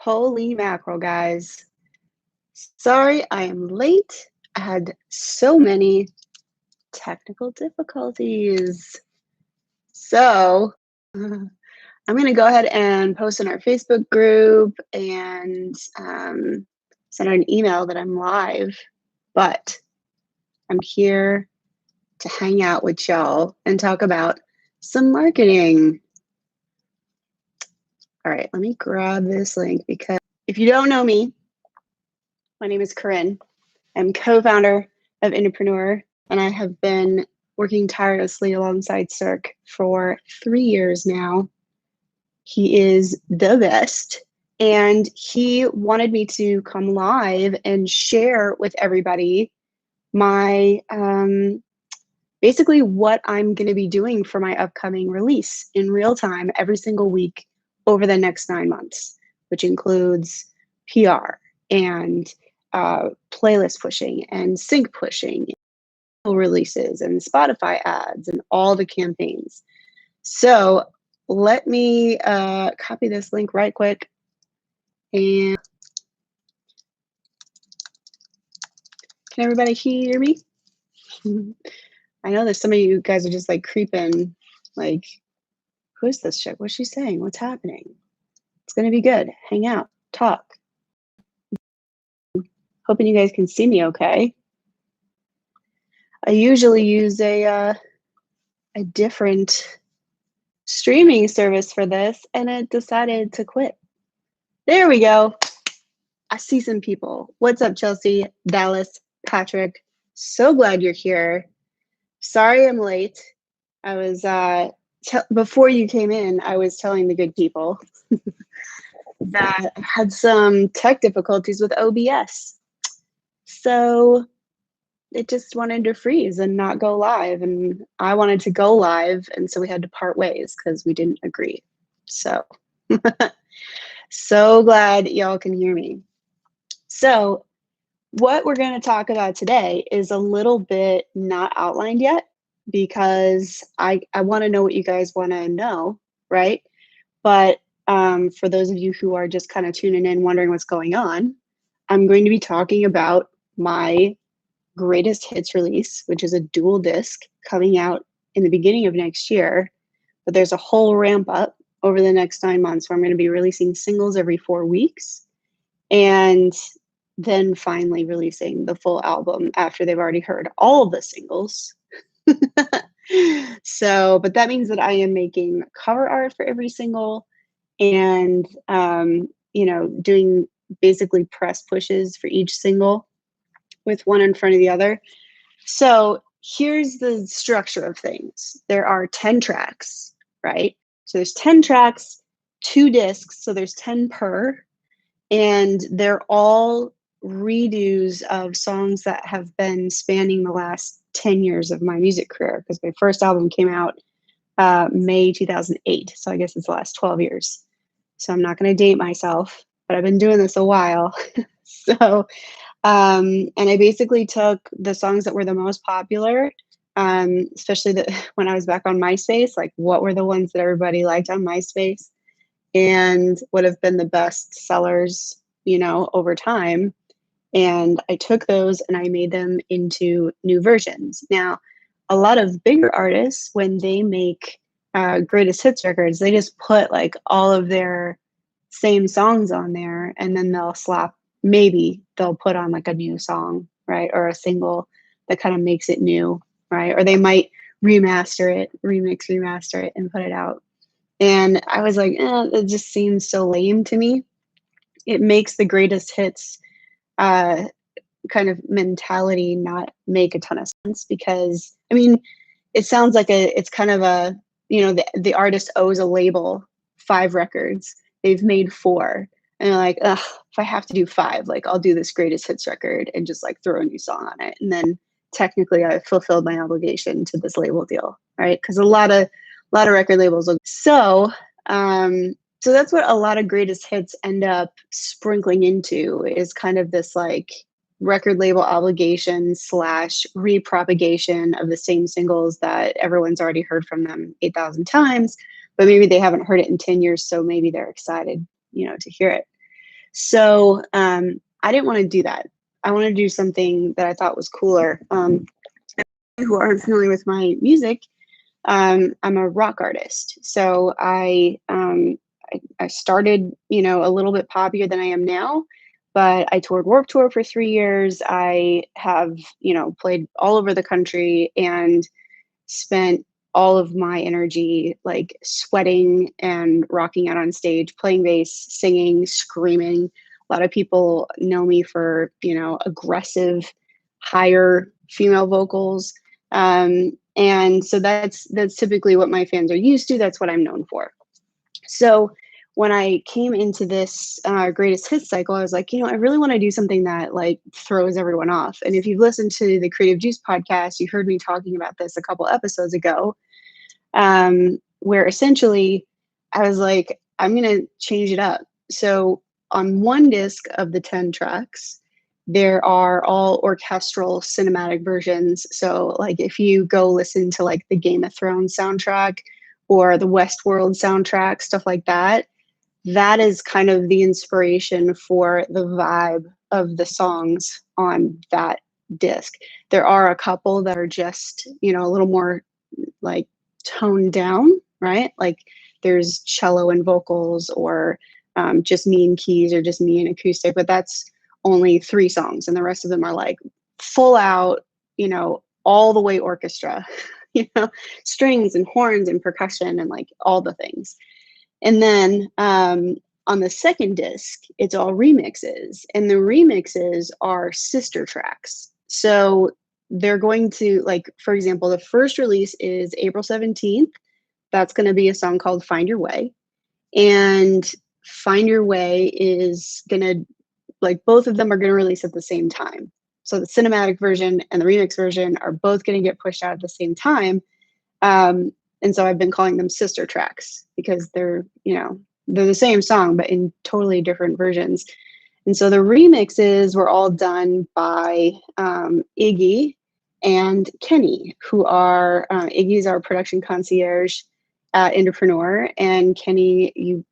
Holy mackerel, guys. Sorry, I am late. I had so many technical difficulties. So I'm going to go ahead and post in our Facebook group and send out an email that I'm live, but I'm here to hang out with y'all and talk about some marketing. All right, let me grab this link because if you don't know me, my name is Corrin. I'm co-founder of Indepreneur, and I have been working tirelessly alongside Cirque for 3 years now. He is the best, and he wanted me to come live and share with everybody my basically what I'm going to be doing for my upcoming release in real time every single week over the next 9 months, which includes PR and playlist pushing and sync pushing, releases and Spotify ads and all the campaigns. So let me copy this link right quick. And can everybody hear me? I know that some of you guys are just like creeping, like, who is this chick? What's she saying? What's happening? It's going to be good. Hang out, talk. Hoping you guys can see me okay. I usually use a different streaming service for this, and it decided to quit. There we go. I see some people. What's up, Chelsea, Dallas, Patrick? So glad you're here. Sorry I'm late. I was, before you came in, I was telling the good people that I had some tech difficulties with OBS. So it just wanted to freeze and not go live. And I wanted to go live. And so we had to part ways because we didn't agree. So, so glad y'all can hear me. So what we're going to talk about today is a little bit not outlined yet because I want to know what you guys want to know, right? But for those of you who are just kind of tuning in, wondering what's going on, I'm going to be talking about my greatest hits release, which is a dual disc coming out in the beginning of next year. But there's a whole ramp up over the next 9 months where I'm going to be releasing singles every 4 weeks and then finally releasing the full album after they've already heard all of the singles. So, but that means that I am making cover art for every single and, doing basically press pushes for each single with one in front of the other. So here's the structure of things. There are 10 tracks, right? So there's 10 tracks, 2 discs, so there's 10 per, and they're all redos of songs that have been spanning the last 10 years of my music career, because my first album came out May 2008. So I guess it's the last 12 years. So I'm not going to date myself, but I've been doing this a while. So, and I basically took the songs that were the most popular, especially when I was back on MySpace, like what were the ones that everybody liked on MySpace and what have been the best sellers, over time. And I took those and I made them into new versions. Now, a lot of bigger artists, when they make greatest hits records, they just put like all of their same songs on there, and then maybe they'll put on like a new song, right? Or a single that kind of makes it new, right? Or they might remaster it, remaster it and put it out. And I was like, it just seems so lame to me. It makes the greatest hits kind of mentality not make a ton of sense, because I mean, it sounds like it's kind of a, the artist owes a label 5 records. They've made 4. And they're like, ugh, if I have to do 5, like I'll do this greatest hits record and just like throw a new song on it. And then technically I've fulfilled my obligation to this label deal, right? Because a lot of record labels look so so that's what a lot of greatest hits end up sprinkling into, is kind of this like record label obligation / repropagation of the same singles that everyone's already heard from them 8,000 times, but maybe they haven't heard it in 10 years. So maybe they're excited, to hear it. So I didn't want to do that. I wanted to do something that I thought was cooler. Who aren't familiar with my music, I'm a rock artist. So I started, a little bit poppier than I am now, but I toured Warped Tour for 3 years. I have, played all over the country and spent all of my energy like sweating and rocking out on stage, playing bass, singing, screaming. A lot of people know me for, aggressive, higher female vocals. And so that's typically what my fans are used to. That's what I'm known for. So when I came into this greatest hits cycle, I was like, I really want to do something that like throws everyone off. And if you've listened to the Creative Juice podcast, you heard me talking about this a couple episodes ago, where essentially I was like, I'm going to change it up. So on one disc of the 10 tracks, there are all orchestral cinematic versions. So like if you go listen to like the Game of Thrones soundtrack or the Westworld soundtrack, stuff like that, that is kind of the inspiration for the vibe of the songs on that disc. There are a couple that are just, a little more like toned down, right? Like there's cello and vocals, or just me and keys, or just me and acoustic, but that's only 3 songs, and the rest of them are like full out, all the way orchestra, strings and horns and percussion and like all the things. And then on the second disc, it's all remixes, and the remixes are sister tracks. So they're going to, like, for example, the first release is April 17th. That's going to be a song called Find Your Way. And Find Your Way is going to, like, both of them are going to release at the same time. So the cinematic version and the remix version are both going to get pushed out at the same time. And so I've been calling them sister tracks because they're the same song, but in totally different versions. And so the remixes were all done by Iggy and Kenny, who are, Iggy's our production concierge at Indepreneur, and Kenny, you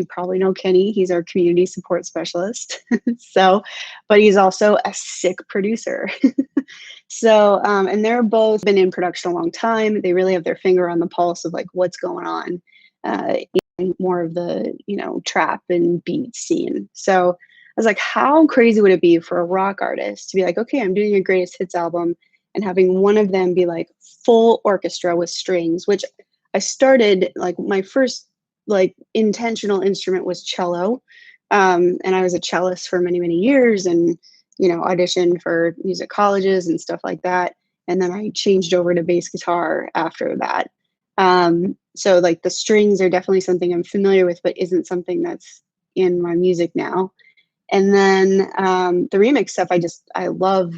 probably know Kenny. He's our community support specialist. But he's also a sick producer. So, and they're both been in production a long time. They really have their finger on the pulse of like what's going on in more of the, trap and beat scene. So I was like, how crazy would it be for a rock artist to be like, okay, I'm doing a greatest hits album, and having one of them be like full orchestra with strings, which I started, like, my first like intentional instrument was cello. And I was a cellist for many, many years, and, auditioned for music colleges and stuff like that. And then I changed over to bass guitar after that. So like the strings are definitely something I'm familiar with, but isn't something that's in my music now. And then the remix stuff, I love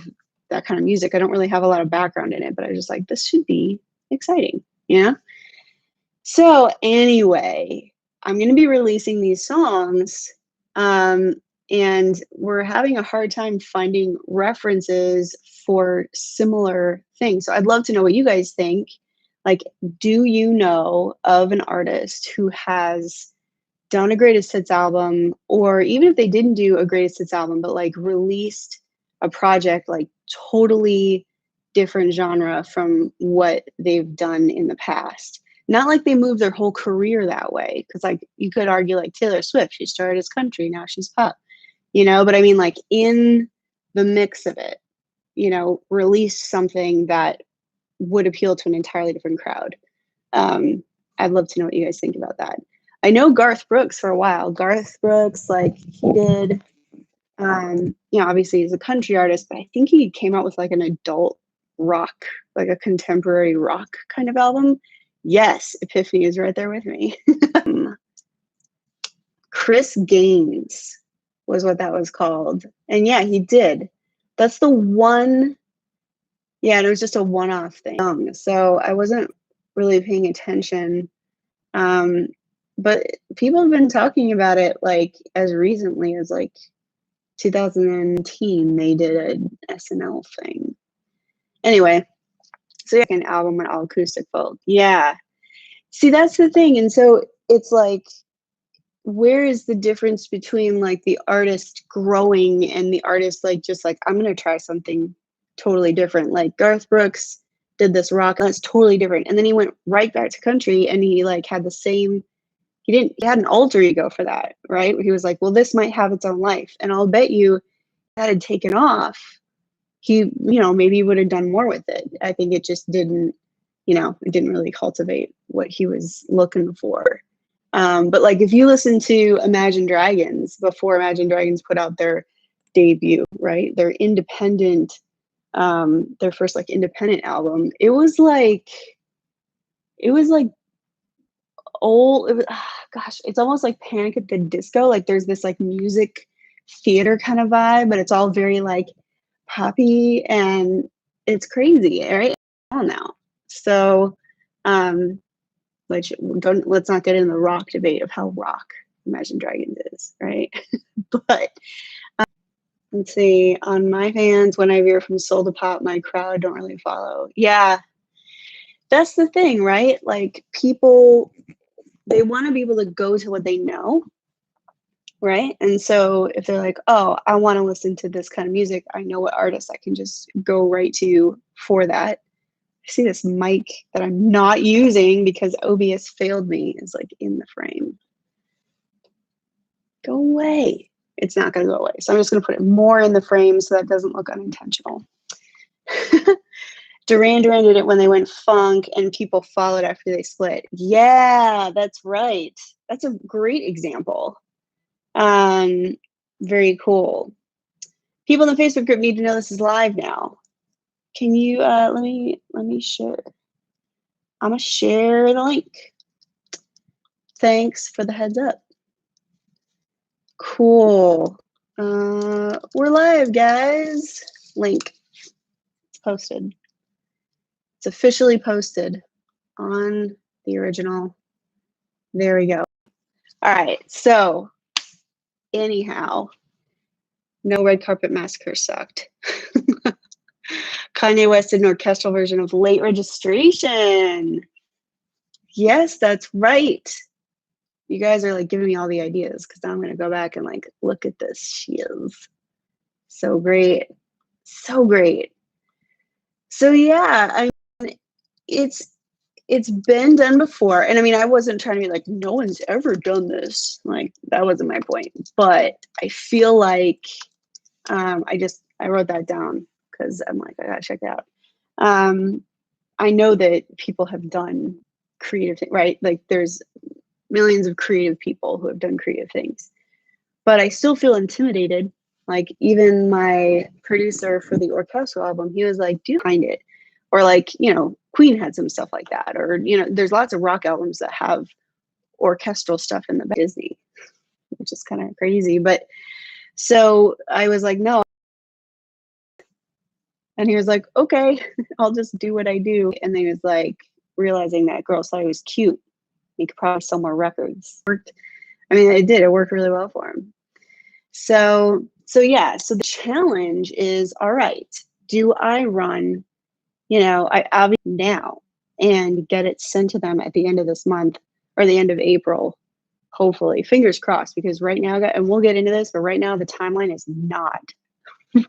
that kind of music. I don't really have a lot of background in it, but I was just like, this should be exciting, So anyway, I'm going to be releasing these songs, and we're having a hard time finding references for similar things. So I'd love to know what you guys think. Like, do you know of an artist who has done a greatest hits album, or even if they didn't do a greatest hits album, but like released a project like totally different genre from what they've done in the past? Not like they moved their whole career that way, because like you could argue like Taylor Swift, she started as country, now she's pop, but I mean, like, in the mix of it, release something that would appeal to an entirely different crowd. I'd love to know what you guys think about that. I know Garth Brooks for a while. Garth Brooks, like, he did, obviously he's a country artist, but I think he came out with like an adult rock, like a contemporary rock kind of album. Yes, Epiphany is right there with me. Chris Gaines was what that was called. And yeah, he did. That's the one. Yeah, and it was just a one-off thing. So I wasn't really paying attention. But people have been talking about it like as recently as like 2010. They did an SNL thing. Anyway, so yeah, an album, an all acoustic folk. Yeah. See, that's the thing. And so it's like, where is the difference between like the artist growing and the artist like just like, I'm gonna try something totally different. Like Garth Brooks did this rock, that's totally different. And then he went right back to country and he like had the same, he had an alter ego for that, right? He was like, well, this might have its own life. And I'll bet you that had taken off, he, maybe he would have done more with it. I think it just didn't, it didn't really cultivate what he was looking for. But like if you listen to Imagine Dragons before Imagine Dragons put out their debut, right? Their independent, their first like independent album, it was like old. It was, gosh, it's almost like Panic at the Disco. Like there's this like music theater kind of vibe, but it's all very like poppy and it's crazy, right? I don't know. So, let's not get into the rock debate of how rock Imagine Dragons is, right? But let's see, on my fans, when I veer from soul to pop, my crowd don't really follow. Yeah, that's the thing, right? Like people, they want to be able to go to what they know, right? And so if they're like, oh, I want to listen to this kind of music, I know what artist I can just go right to for that. I see this mic that I'm not using because OBS failed me is like in the frame. Go away. It's not going to go away. So I'm just going to put it more in the frame so that doesn't look unintentional. Duran Duran did it when they went funk and people followed after they split. Yeah, that's right. That's a great example. Very cool. People in the Facebook group need to know this is live now. Can you let me share? I'm gonna share the link. Thanks for the heads up. Cool. We're live, guys. Link. It's posted. It's officially posted on the original. There we go. All right. So anyhow, no Red Carpet Massacre sucked. Kanye West did an orchestral version of Late Registration. Yes, that's right. You guys are like giving me all the ideas because now I'm going to go back and like look at this. She is so great. So great. So yeah, I mean, it's been done before. And I mean, I wasn't trying to be like, no one's ever done this. Like that wasn't my point. But I feel like I wrote that down because I'm like, I gotta check it out. I know that people have done creative things, right? Like there's millions of creative people who have done creative things, but I still feel intimidated. Like even my producer for the orchestral album, he was like, do you find it? Or like, Queen had some stuff like that. Or, there's lots of rock albums that have orchestral stuff in the Disney, which is kind of crazy. But so I was like, no. And he was like, okay, I'll just do what I do. And then he was like, realizing that girls thought he was cute. He could probably sell more records. I mean, it did. It worked really well for him. So yeah. So the challenge is, all right, do I run, I obviously now and get it sent to them at the end of this month or the end of April, hopefully. Fingers crossed, because right now, and we'll get into this, but right now the timeline is not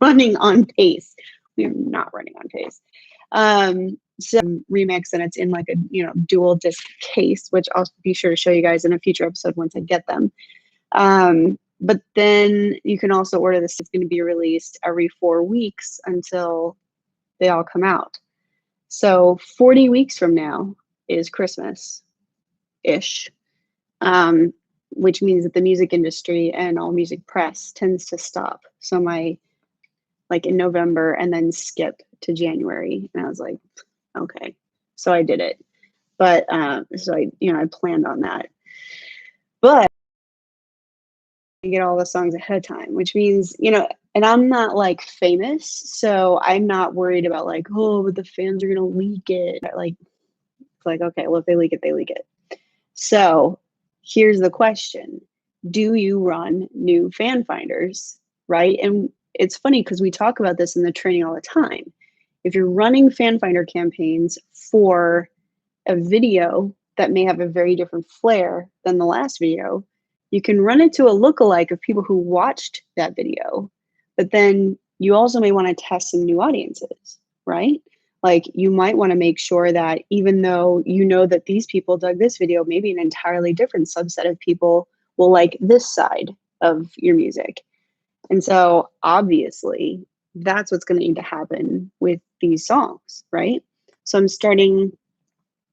running on pace. We are not running on pace. So remix, and it's in like a dual disc case, which I'll be sure to show you guys in a future episode once I get them. But then you can also order this. It's going to be released every 4 weeks until they all come out. So 40 weeks from now is Christmas-ish, which means that the music industry and all music press tends to stop. So like in November and then skip to January. And I was like, okay, so I did it. But so I planned on that. But I get all the songs ahead of time, which means, and I'm not like famous, so I'm not worried about like, oh, but the fans are gonna leak it. Like, it's like, okay, well, if they leak it, they leak it. So here's the question. Do you run new fan finders, right? And it's funny because we talk about this in the training all the time. If you're running fan finder campaigns for a video that may have a very different flair than the last video, You can run it to a lookalike of people who watched that video, but then you also may want to test some new audiences, right? Like you might want to make sure that even though you know that these people dug this video, maybe an entirely different subset of people will like this side of your music. And so obviously that's what's going to need to happen with these songs, right? So I'm starting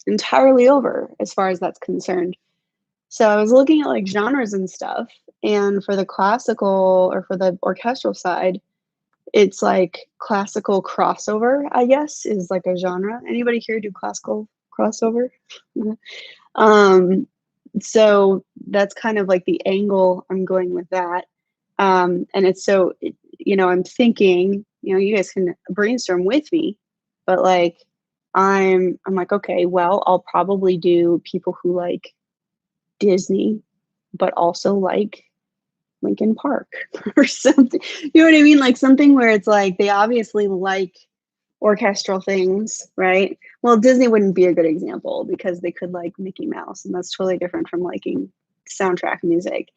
entirely over as far as that's concerned. So I was looking at like genres and stuff, and for the classical or for the orchestral side, it's like classical crossover, I guess, is like a genre. Anybody here do classical crossover? um, so that's kind of like the angle I'm going with that. And it's so, I'm thinking, you guys can brainstorm with me, but like, I'm like, okay, well, I'll probably do people who like Disney, but also like Lincoln Park or something. You know what I mean? Like something where it's like they obviously like orchestral things, right? Well, Disney wouldn't be a good example because they could like Mickey Mouse, and that's totally different from liking soundtrack music.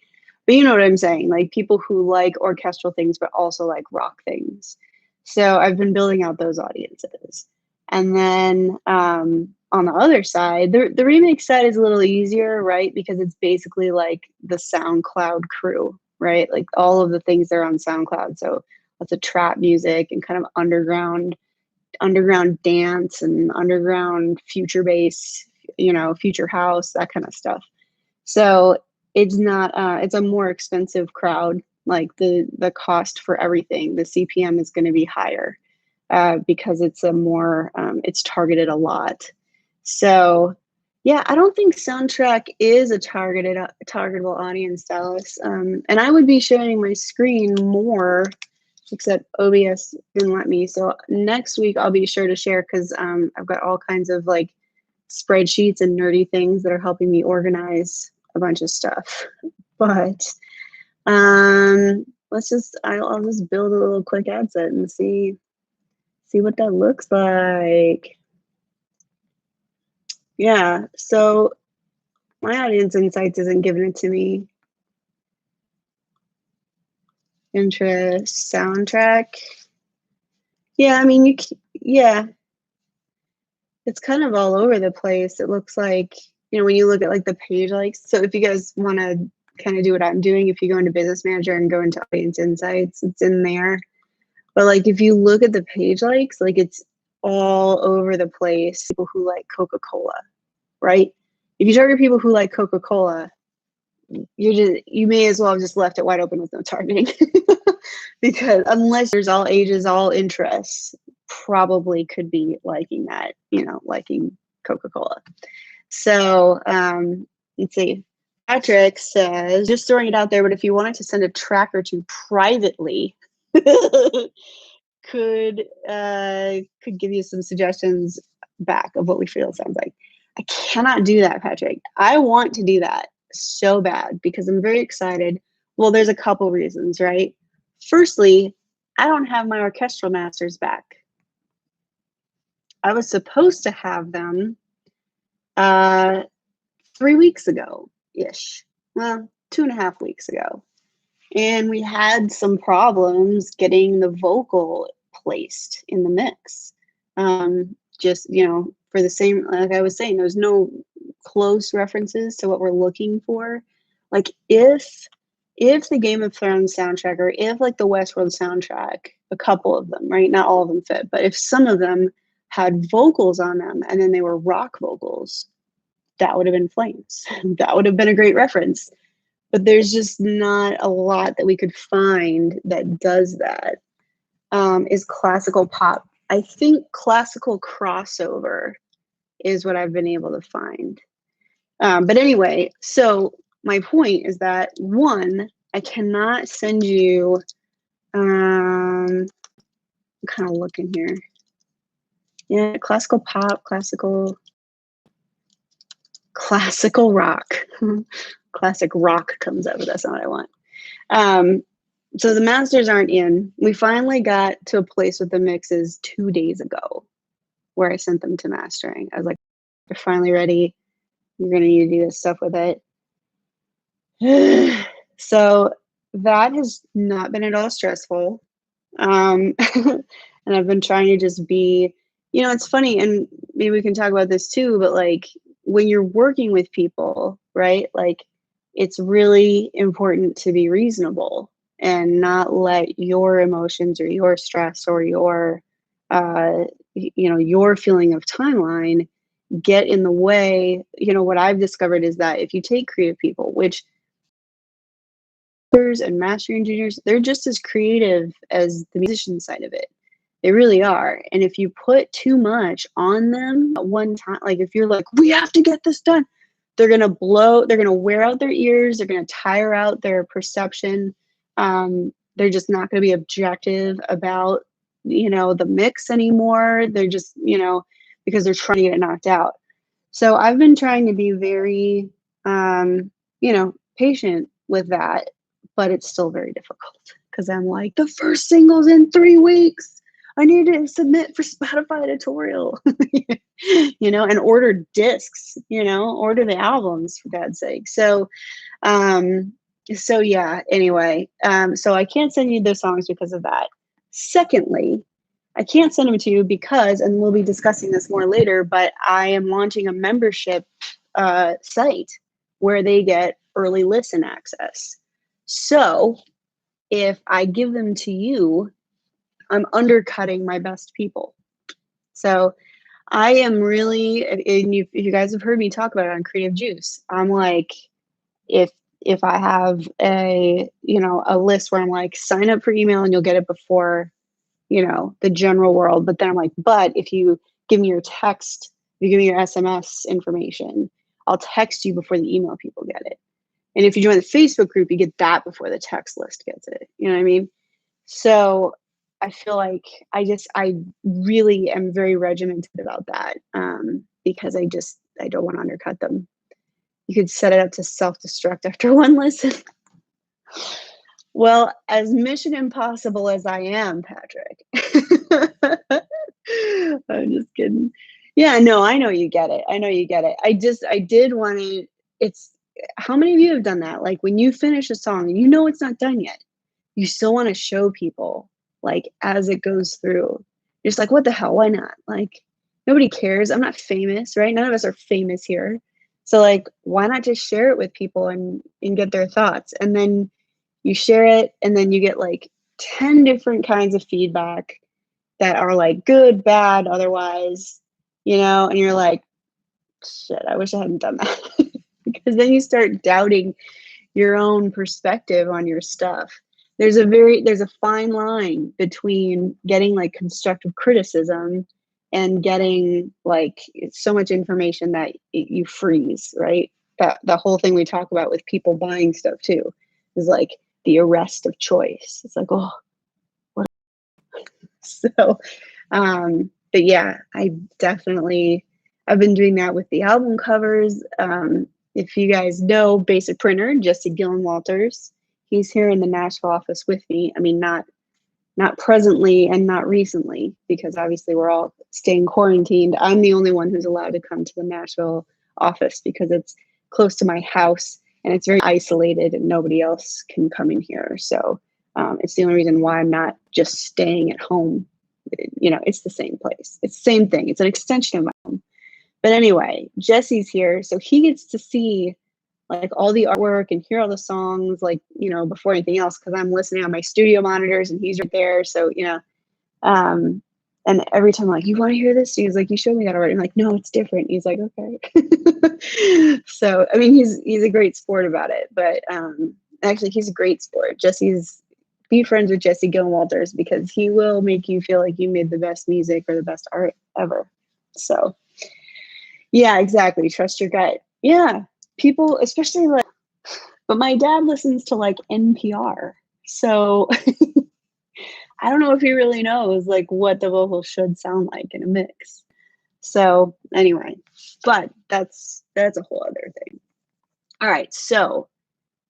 But you know what I'm saying? Like people who like orchestral things, but also like rock things. So I've been building out those audiences. And then on the other side, the remix side is a little easier, right? Because it's basically like the SoundCloud crew, right? Like all of the things that are on SoundCloud. So lots of trap music and kind of underground dance and underground future bass, future house, that kind of stuff. So it's not it's a more expensive crowd. Like the cost for everything, the CPM is going to be higher because it's a more it's targeted a lot. So yeah, I don't think soundtrack is a targetable audience, Dallas. And I would be sharing my screen more, except OBS didn't let me. So next week I'll be sure to share because I've got all kinds of like spreadsheets and nerdy things that are helping me organize a bunch of stuff. But I'll just build a little quick ad set and see what that looks like. Yeah, so my audience insights isn't giving it to me. Interest, soundtrack. Yeah, I mean, yeah, it's kind of all over the place. It looks like, when you look at like the page likes. So if you guys want to kind of do what I'm doing, if you go into Business Manager and go into Audience Insights, it's in there. But like if you look at the page likes, like it's all over the place. People who like Coca-Cola, right? If you target people who like Coca-Cola, you may as well have just left it wide open with no targeting. Because unless there's all ages, all interests, probably could be liking that, liking Coca-Cola. So let's see. Patrick says, just throwing it out there, but if you wanted to send a track or two privately, could give you some suggestions back of what we feel it sounds like. I cannot do that, Patrick. I want to do that so bad because I'm very excited. Well, there's a couple reasons, right? Firstly, I don't have my orchestral masters back. I was supposed to have them 3 weeks ago-ish. Well, 2.5 weeks ago. And we had some problems getting the vocal placed in the mix. Just, for the same, like I was saying, there's no close references to what we're looking for. Like if the Game of Thrones soundtrack or if like the Westworld soundtrack, a couple of them, right? Not all of them fit, but if some of them had vocals on them and then they were rock vocals, that would have been flames. That would have been a great reference. But there's just not a lot that we could find that does that. Is classical pop. I think classical crossover is what I've been able to find. But anyway, so my point is that one, I cannot send you, I'm kind of looking here. Yeah, classical pop, classical rock. Classic rock comes up, but that's not what I want. So the masters aren't in. We finally got to a place with the mixes 2 days ago where I sent them to mastering. I was like, they're finally ready. You're going to need to do this stuff with it. So that has not been at all stressful. Um, and I've been trying to just be, it's funny, and maybe we can talk about this too, but like when you're working with people, right? Like it's really important to be reasonable and not let your emotions or your stress or your feeling of timeline get in the way. What I've discovered is that if you take creative people, which and master engineers, they're just as creative as the musician side of it. They really are. And if you put too much on them at one time, like if you're like, we have to get this done, they're going to wear out their ears, they're going to tire out their perception. They're just not going to be objective about, the mix anymore. They're just, because they're trying to get it knocked out. So I've been trying to be very, patient with that, but it's still very difficult because I'm like, the first single's in 3 weeks. I need to submit for Spotify editorial, and order discs, order the albums for God's sake. So yeah, anyway, so I can't send you those songs because of that. Secondly, I can't send them to you because, and we'll be discussing this more later, but I am launching a membership site where they get early listen access. So if I give them to you, I'm undercutting my best people. So I am really, and you guys have heard me talk about it on Creative Juice. I'm like, if I have a list where I'm like, sign up for email and you'll get it before, the general world. But then I'm like, but if you give me your text, if you give me your SMS information, I'll text you before the email people get it. And if you join the Facebook group, you get that before the text list gets it. You know what I mean? So I feel like I really am very regimented about that because I don't want to undercut them. You could set it up to self-destruct after one listen. Well, as mission impossible as I am, Patrick. I'm just kidding. Yeah, no, I know you get it. I know you get it. I did want to, it's, how many of you have done that? Like when you finish a song and it's not done yet, you still want to show people like as it goes through. You're just like, what the hell? Why not? Like nobody cares. I'm not famous, right? None of us are famous here. So like, why not just share it with people and get their thoughts? And then you share it and then you get like 10 different kinds of feedback that are like good, bad, otherwise, and you're like, shit, I wish I hadn't done that. Because then you start doubting your own perspective on your stuff. There's a fine line between getting like constructive criticism and getting like so much information that you freeze, right? That the whole thing we talk about with people buying stuff too is like the arrest of choice. It's like, oh, what? So, but yeah, I've been doing that with the album covers. If you guys know Basic Printer, Jesse Gillen Walters, he's here in the Nashville office with me. I mean, not presently and not recently, because obviously we're all staying quarantined. I'm the only one who's allowed to come to the Nashville office because it's close to my house and it's very isolated and nobody else can come in here. So it's the only reason why I'm not just staying at home. It's the same place. It's the same thing. It's an extension of my home. But anyway, Jesse's here, so he gets to see like all the artwork and hear all the songs, like, before anything else, because I'm listening on my studio monitors and he's right there. So, and every time I'm like, you want to hear this? He's like, you showed me that already. I'm like, no, it's different. He's like, okay. So, I mean, he's a great sport about it, but actually he's a great sport. Be friends with Jesse Gillen Walters because he will make you feel like you made the best music or the best art ever. So yeah, exactly. Trust your gut. Yeah. People, especially like, but my dad listens to like NPR. So I don't know if he really knows like what the vocals should sound like in a mix. So anyway, but that's a whole other thing. All right. So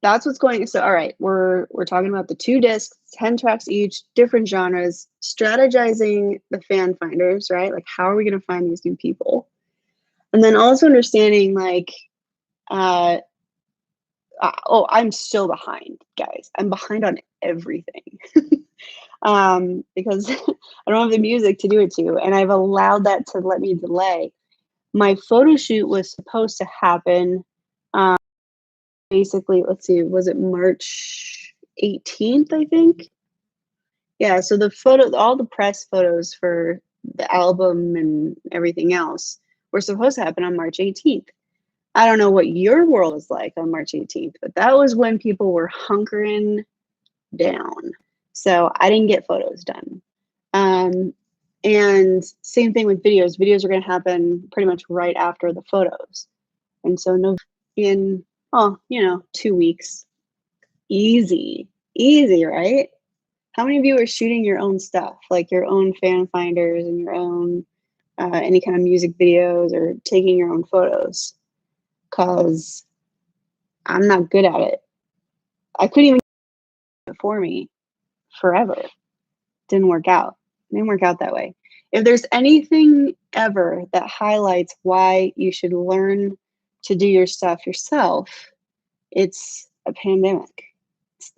that's what's going. So, all right, we're talking about the 2 discs, 10 tracks each, different genres, strategizing the fan finders, right? Like, how are we going to find these new people? And then also understanding like, I'm still behind, guys. I'm behind on everything. Because I don't have the music to do it to, and I've allowed that to let me delay. My photo shoot was supposed to happen, basically, let's see, was it March 18th, I think? Yeah, so all the press photos for the album and everything else were supposed to happen on March 18th. I don't know what your world is like on March 18th, but that was when people were hunkering down. So I didn't get photos done. And same thing with videos. Videos are going to happen pretty much right after the photos. And so in 2 weeks. Easy, right? How many of you are shooting your own stuff, like your own fan finders and your own any kind of music videos or taking your own photos? Because I'm not good at it. I couldn't even do it for me forever. Didn't work out. Didn't work out that way. If there's anything ever that highlights why you should learn to do your stuff yourself, it's a pandemic. It's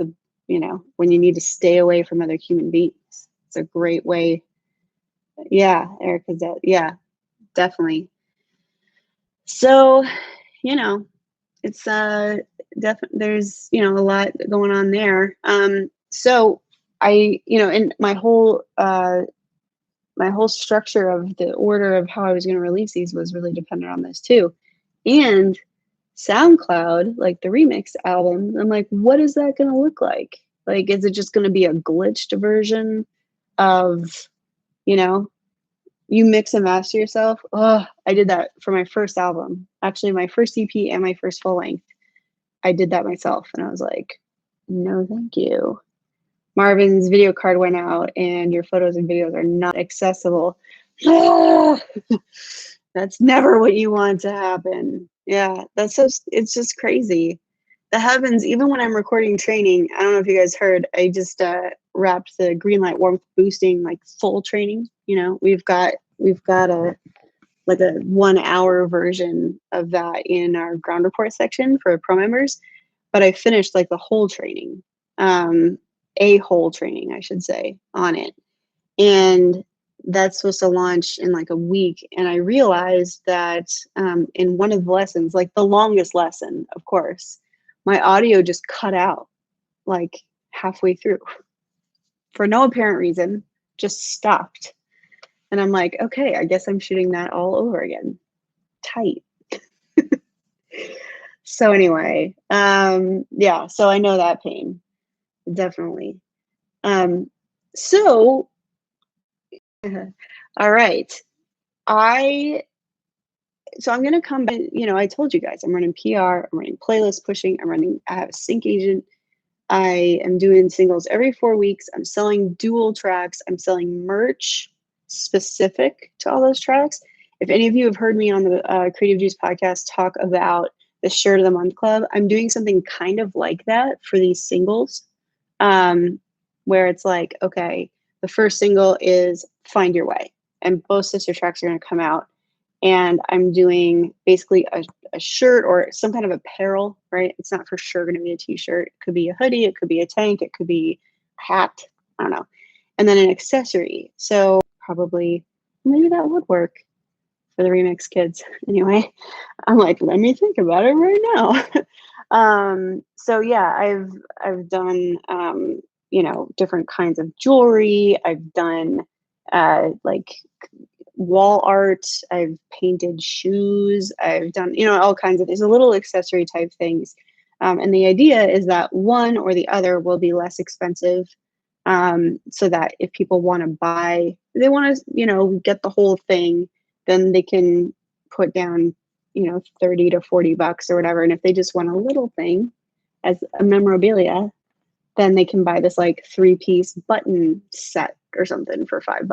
when you need to stay away from other human beings. It's a great way. Yeah, Erica's that. Yeah, definitely. So, it's definitely there's a lot going on there. So I and my whole structure of the order of how I was going to release these was really dependent on this too. And SoundCloud, like the remix album, I'm like, what is that going to look like? Like, is it just going to be a glitched version of, you mix and master yourself? Oh, I did that for my first album. Actually, my first EP and my first full length. I did that myself. And I was like, no, thank you. Marvin's video card went out and your photos and videos are not accessible. That's never what you want to happen. Yeah, it's just crazy. That happens even when I'm recording training. I don't know if you guys heard, I just wrapped the green light warmth boosting like full training. We've got a 1 hour version of that in our ground report section for pro members, but I finished like the whole training, a whole training, I should say, on it. And that's supposed to launch in like a week. And I realized that in one of the lessons, like the longest lesson, of course, my audio just cut out like halfway through for no apparent reason, just stopped. And I'm like, okay, I guess I'm shooting that all over again. Tight. So anyway, yeah, so I know that pain, definitely. So, all right. So I'm going to come back, I told you guys, I'm running PR, I'm running playlist pushing, I have a sync agent. I am doing singles every 4 weeks. I'm selling dual tracks. I'm selling merch specific to all those tracks. If any of you have heard me on the Creative Juice podcast talk about the Shirt of the Month Club, I'm doing something kind of like that for these singles, where it's like, okay, the first single is Find Your Way, and both sister tracks are going to come out. And I'm doing basically a shirt or some kind of apparel, right? It's not for sure going to be a t-shirt. It could be a hoodie. It could be a tank. It could be a hat. I don't know. And then an accessory. So probably maybe that would work for the remix kids. Anyway, I'm like, let me think about it right now. So yeah, I've done, different kinds of jewelry. I've done like wall art. I've painted shoes. I've done, all kinds of these little accessory type things. And the idea is that one or the other will be less expensive, so that if people want to buy, they want to, get the whole thing, then they can put down, 30 to 40 bucks or whatever. And if they just want a little thing as a memorabilia, then they can buy this like 3-piece button set or something for $5,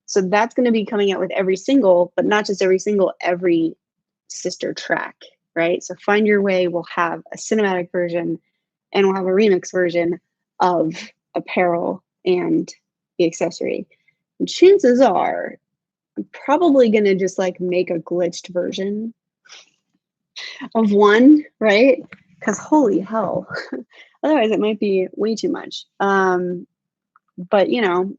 So that's going to be coming out with every single, but not just every single, every sister track, right? So Find Your Way will have a cinematic version and we'll have a remix version of apparel and the accessory. And chances are I'm probably going to just like make a glitched version of one, right? Because holy hell, otherwise it might be way too much. But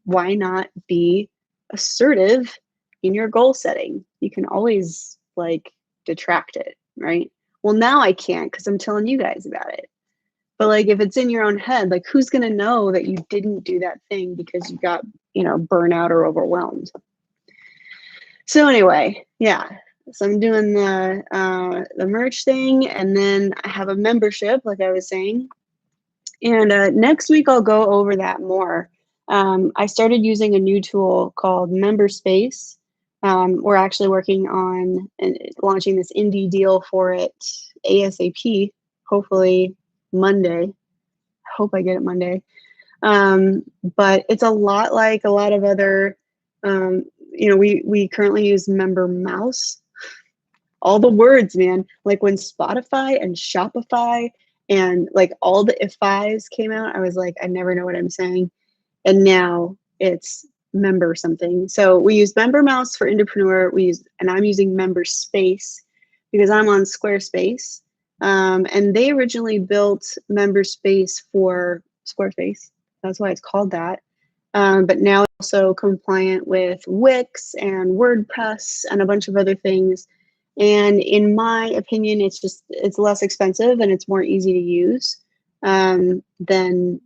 why not be assertive in your goal setting? You can always like detract it, right? Well, now I can't because I'm telling you guys about it. But like if it's in your own head, like who's gonna know that you didn't do that thing because you got, burnout or overwhelmed? So anyway, yeah. So I'm doing the merch thing, and then I have a membership, like I was saying. And next week I'll go over that more. I started using a new tool called MemberSpace. We're actually working on launching this indie deal for it ASAP, hopefully Monday. I hope I get it Monday. But it's a lot like a lot of other, we currently use MemberMouse. All the words, man, like when Spotify and Shopify and like all the if-Is came out, I was like, I never know what I'm saying. And now it's member something. So we use MemberMouse for Indepreneur. And I'm using MemberSpace because I'm on Squarespace. And they originally built MemberSpace for Squarespace. That's why it's called that. But now it's also compliant with Wix and WordPress and a bunch of other things. And in my opinion, it's less expensive and it's more easy to use and I don't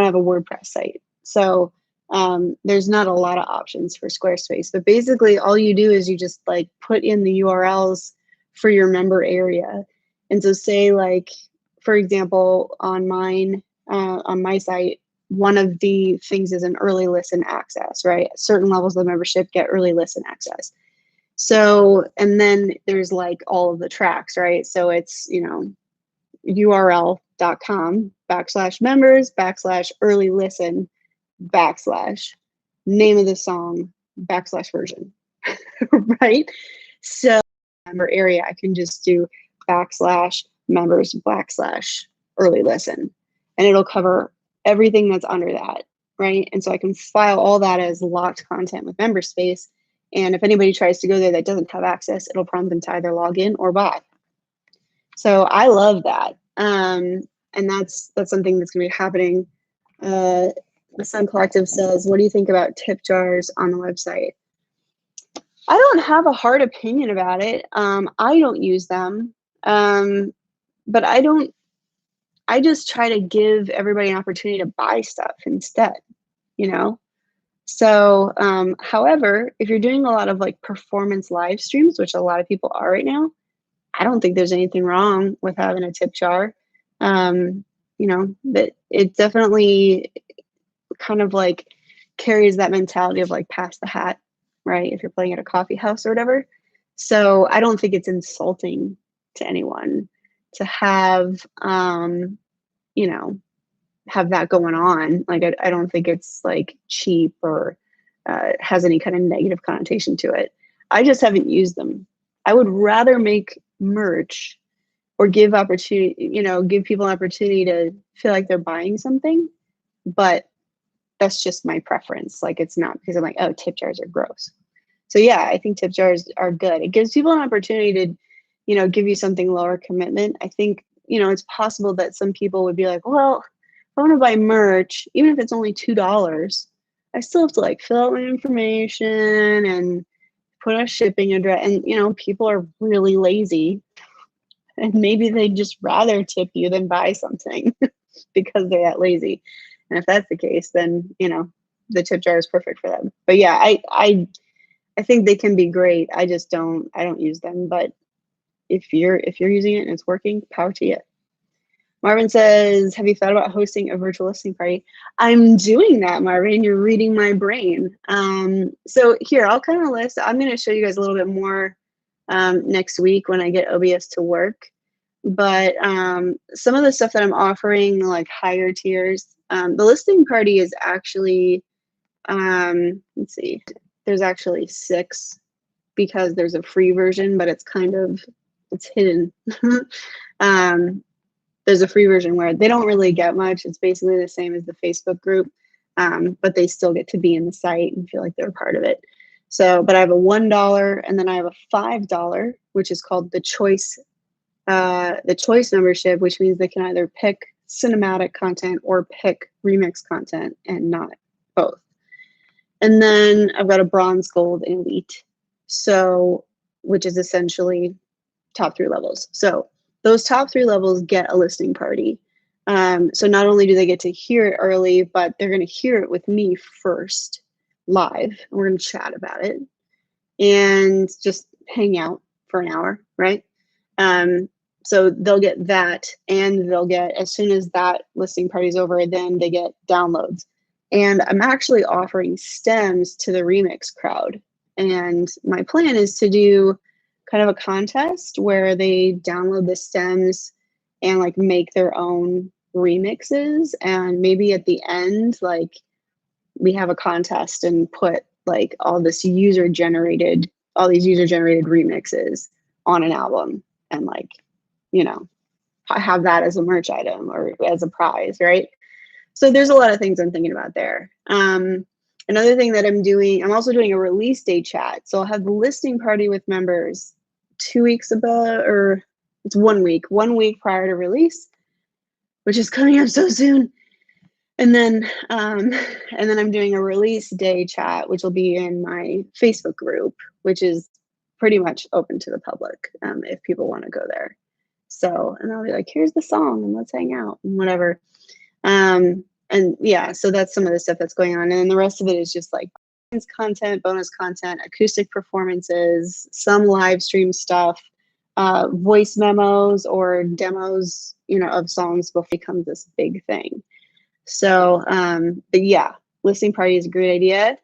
have a WordPress site. So there's not a lot of options for Squarespace, but basically all you do is you just like put in the URLs for your member area. And so say like, for example, on my site, one of the things is an early listen access, right? Certain levels of membership get early listen access. So, and then there's like all of the tracks, right? So it's, url.com/members/early listen /name of the song /version, right? So member area, I can just do /members/early listen, and it'll cover everything that's under that, right? And so I can file all that as locked content with MemberSpace. And if anybody tries to go there that doesn't have access, it'll prompt them to either log in or buy. So I love that. And that's something that's going to be happening. The Sun Collective says, what do you think about tip jars on the website? I don't have a hard opinion about it. I don't use them. But I just try to give everybody an opportunity to buy stuff instead, So, however, if you're doing a lot of like performance live streams, which a lot of people are right now, I don't think there's anything wrong with having a tip jar. That it definitely kind of like carries that mentality of like pass the hat, right? If you're playing at a coffee house or whatever. So I don't think it's insulting to anyone to have, have that going on. Like, I don't think it's like cheap or has any kind of negative connotation to it. I just haven't used them. I would rather make merch or give people an opportunity to feel like they're buying something, but that's just my preference. Like, it's not because I'm like, oh, tip jars are gross. So yeah, I think tip jars are good. It gives people an opportunity to, give you something lower commitment. I think, it's possible that some people would be like, well, if I want to buy merch, even if it's only $2, I still have to like fill out my information and put a shipping address. And, people are really lazy and maybe they'd just rather tip you than buy something because they're that lazy. And if that's the case, then, the tip jar is perfect for them. But yeah, I think they can be great. I don't use them, but if you're using it and it's working, power to you. Marvin says, have you thought about hosting a virtual listening party? I'm doing that, Marvin. You're reading my brain. So here, I'll kind of list. I'm going to show you guys a little bit more next week when I get OBS to work. But some of the stuff that I'm offering, like higher tiers, the listening party is actually, let's see, there's actually 6 because there's a free version, but it's hidden. There's a free version where they don't really get much. It's basically the same as the Facebook group, but they still get to be in the site and feel like they're part of it. So, but I have a $1 and then I have a $5, which is called the Choice the choice membership, which means they can either pick cinematic content or pick remix content and not both. And then I've got a bronze, gold, and elite. So, which is essentially top 3 levels. So those top 3 levels get a listening party. So not only do they get to hear it early, but they're going to hear it with me first live. And we're going to chat about it and just hang out for an hour, right? So they'll get that, and they'll get, as soon as that listening party is over, then they get downloads. And I'm actually offering stems to the remix crowd. And my plan is to do kind of a contest where they download the stems and like make their own remixes. And maybe at the end, like we have a contest and put like all these user generated remixes on an album and like, you know, have that as a merch item or as a prize, right? So there's a lot of things I'm thinking about there. Another thing that I'm doing, I'm also doing a release day chat. So I'll have the listening party with members 2 weeks about, or it's 1 week prior to release, which is coming up so soon. And then I'm doing a release day chat, which will be in my Facebook group, which is pretty much open to the public if people want to go there. So, and I'll be like, here's the song and let's hang out and whatever. And yeah, so that's some of the stuff that's going on. And then the rest of it is just like bonus content, acoustic performances, some live stream stuff, voice memos or demos, you know, of songs before it becomes this big thing. So, but yeah, listening party is a great idea.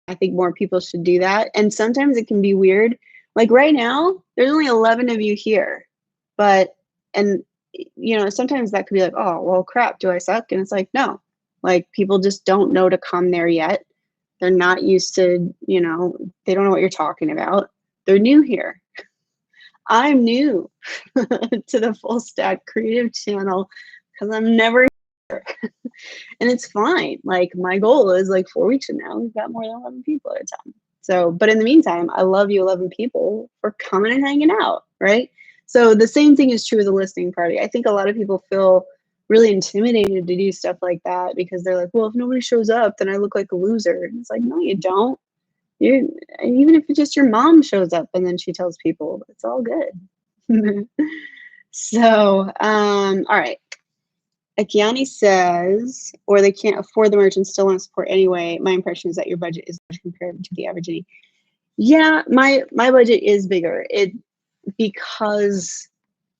I think more people should do that. And sometimes it can be weird. Like right now, there's only 11 of you here, and you know, sometimes that could be like, oh, well, crap, do I suck? And it's like, no, like people just don't know to come there yet. They're not used to, you know, they don't know what you're talking about. They're new here. I'm new to the Full Stack Creative channel because I'm never here. And it's fine. Like my goal is like 4 weeks from now, we've got more than 11 people at a time. So, but in the meantime, I love you 11 people for coming and hanging out, right? So the same thing is true with the listening party. I think a lot of people feel really intimidated to do stuff like that because they're like, well, if nobody shows up, then I look like a loser. And it's like, no, you don't. Even if it's just your mom shows up and then she tells people, it's all good. So, all right. Akiani says, or they can't afford the merch and still want to support anyway. My impression is that your budget is compared to the average. Yeah, my budget is bigger. Because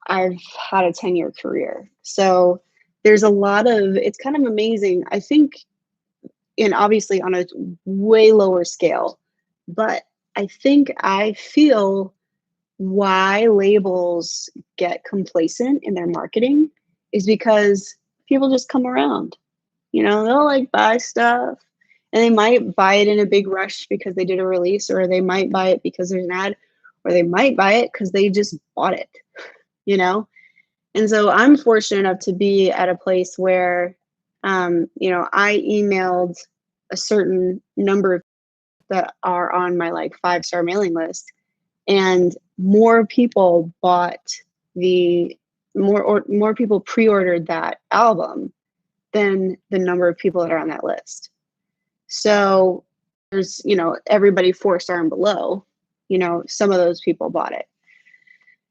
I've had a 10-year career. So there's a lot of, it's kind of amazing. I think, and obviously on a way lower scale, but I think I feel why labels get complacent in their marketing is because people just come around. You know, they'll like buy stuff and they might buy it in a big rush because they did a release, or they might buy it because there's an ad, or they might buy it because they just bought it, you know? And so I'm fortunate enough to be at a place where, you know, I emailed a certain number of that are on my like 5-star mailing list, and more people bought more people pre-ordered that album than the number of people that are on that list. So there's, you know, everybody 4-star and below, you know, some of those people bought it.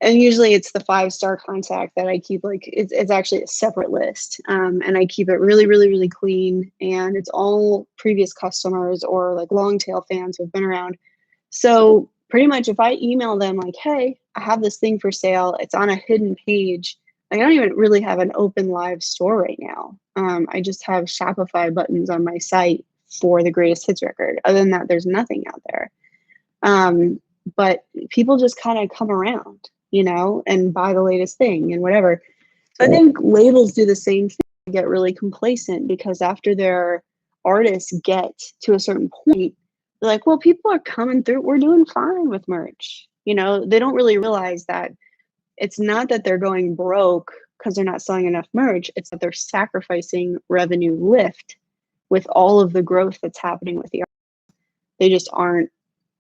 And usually it's the 5-star contact that I keep, like, it's actually a separate list. And I keep it really, really, really clean. And it's all previous customers or like long tail fans who've been around. So pretty much if I email them like, hey, I have this thing for sale, it's on a hidden page. Like I don't even really have an open live store right now. I just have Shopify buttons on my site for the greatest hits record. Other than that, there's nothing out there. But people just kind of come around, you know, and buy the latest thing and whatever. So I think labels do the same thing, get really complacent because after their artists get to a certain point, they're like, well, people are coming through. We're doing fine with merch. You know, they don't really realize that it's not that they're going broke because they're not selling enough merch. It's that they're sacrificing revenue lift with all of the growth that's happening with the art. They just aren't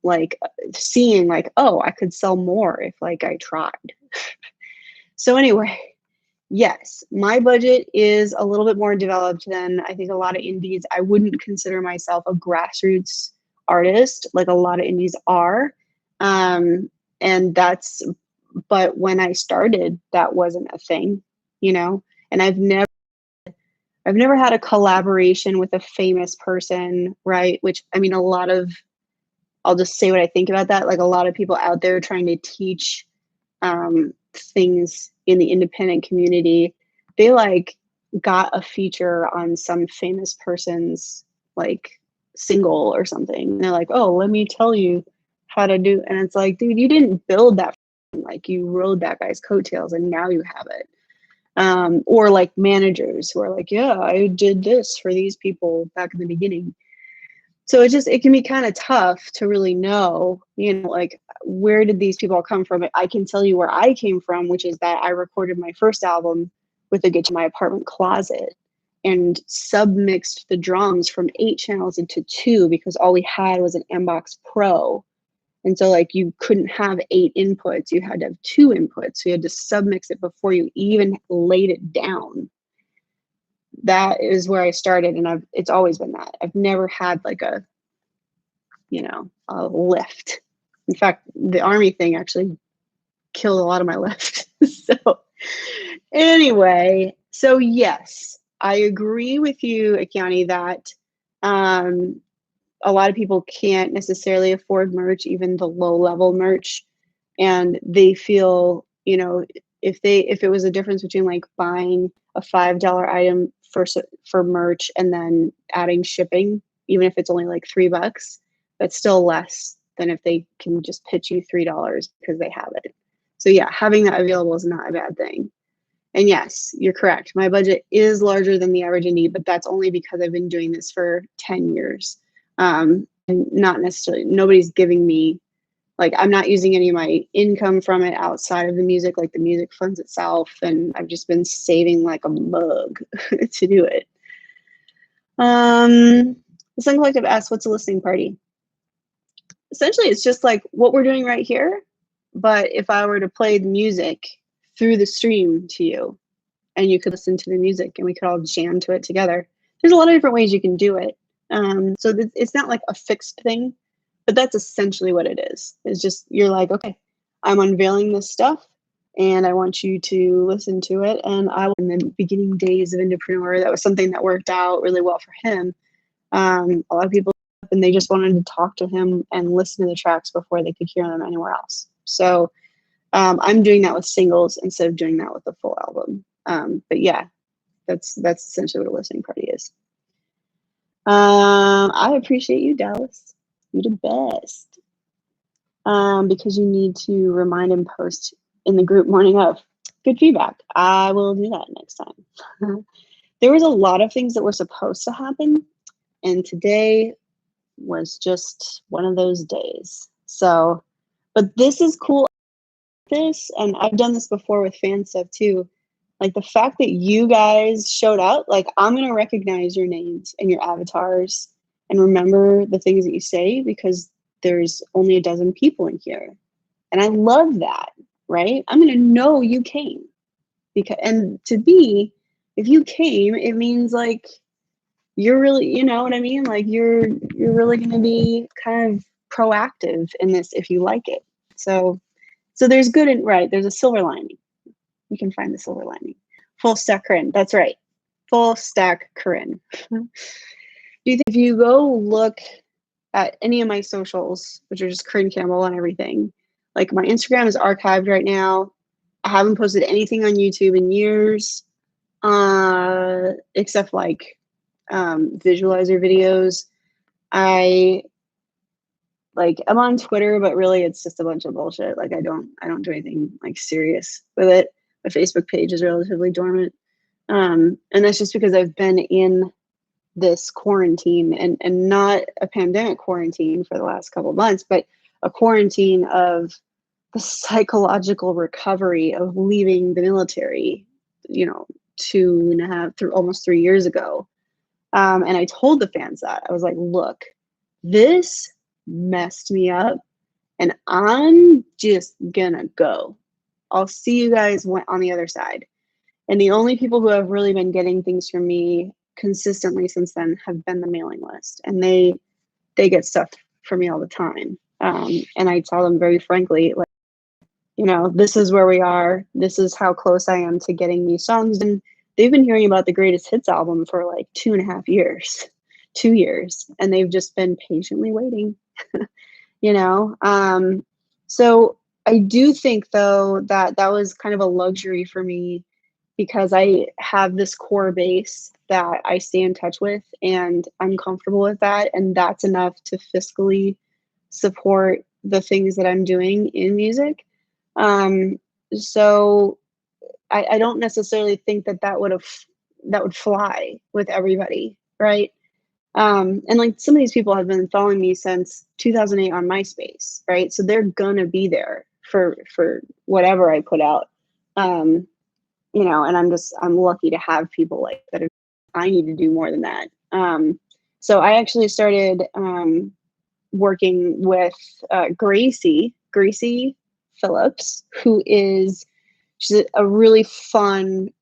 like seeing like, oh, I could sell more if like I tried. So anyway, yes, my budget is a little bit more developed than I think a lot of indies. I wouldn't consider myself a grassroots artist like a lot of indies are. Um, and that's, but when I started, that wasn't a thing, you know, and I've never had a collaboration with a famous person, right? Which, I mean, a lot of, I'll just say what I think about that. Like a lot of people out there trying to teach things in the independent community, they like got a feature on some famous person's like single or something. And they're like, oh, let me tell you how to do. And it's like, dude, you didn't build that. Like you rode that guy's coattails and now you have it. Or like managers who are like, yeah, I did this for these people back in the beginning. So it can be kind of tough to really know, you know, like where did these people come from? I can tell you where I came from, which is that I recorded my first album with a guitar in my apartment closet and submixed the drums from 8 channels into 2 because all we had was an MBox Pro. And so like you couldn't have 8 inputs, you had to have 2 inputs. So you had to submix it before you even laid it down. That is where I started, and it's always been that. I've never had like a, you know, a lift. In fact, the Army thing actually killed a lot of my lift. So anyway, so yes, I agree with you, Akiani, that a lot of people can't necessarily afford merch, even the low level merch, and they feel, you know, if it was a difference between like buying a $5 item for merch and then adding shipping, even if it's only like $3, that's still less than if they can just pitch you $3 because they have it. So yeah, having that available is not a bad thing. And yes, you're correct. My budget is larger than the average indie, but that's only because I've been doing this for 10 years. And not necessarily, nobody's giving me, like, I'm not using any of my income from it outside of the music, like the music funds itself. And I've just been saving like a mug to do it. The Sun Collective asks, what's a listening party? Essentially, it's just like what we're doing right here. But if I were to play the music through the stream to you, and you could listen to the music and we could all jam to it together. There's a lot of different ways you can do it. So it's not like a fixed thing, but that's essentially what it is. It's just, you're like, okay, I'm unveiling this stuff and I want you to listen to it. And in the beginning days of Indepreneur, that was something that worked out really well for him. A lot of people, and they just wanted to talk to him and listen to the tracks before they could hear them anywhere else. So I'm doing that with singles instead of doing that with the full album. But yeah, that's essentially what a listening party is. I appreciate you, Dallas. You're the best. Because you need to remind and post in the group morning of. Good feedback. I will do that next time. There was a lot of things that were supposed to happen, and today was just one of those days. So, but this is cool. And I've done this before with fan stuff too. Like the fact that you guys showed up, like I'm going to recognize your names and your avatars and remember the things that you say because there's only a dozen people in here. And I love that, right? I'm going to know you came because, and to me, if you came, it means like you're really, you know what I mean? Like you're really going to be kind of proactive in this if you like it. So there's good and right. There's a silver lining. You can find the silver lining. Full stack Corrin. That's right. Full stack Corrin. Do you think if you go look at any of my socials, which are just Corrin Campbell and everything, like my Instagram is archived right now. I haven't posted anything on YouTube in years, except like visualizer videos. I'm on Twitter, but really it's just a bunch of bullshit. Like I don't do anything like serious with it. My Facebook page is relatively dormant. And that's just because I've been in this quarantine and not a pandemic quarantine for the last couple of months, but a quarantine of the psychological recovery of leaving the military, you know, 2.5 almost 3 years ago. And I told the fans that I was like, look, this messed me up and I'm just gonna go. I'll see you guys on the other side. And the only people who have really been getting things from me consistently since then have been the mailing list, and they get stuff from me all the time. And I tell them very frankly, like, this is where we are. This is how close I am to getting these songs. And they've been hearing about the Greatest Hits album for like 2.5 years, 2 years, and they've just been patiently waiting. So I do think, though, that was kind of a luxury for me, because I have this core base that I stay in touch with, and I'm comfortable with that. And that's enough to fiscally support the things that I'm doing in music. So I don't necessarily think that would fly with everybody, right? And like, some of these people have been following me since 2008 on MySpace, right? So they're gonna be there for whatever I put out. And I'm lucky to have people like that. I need to do more than that. So I actually started working with Gracie Phillips, she's a really fun,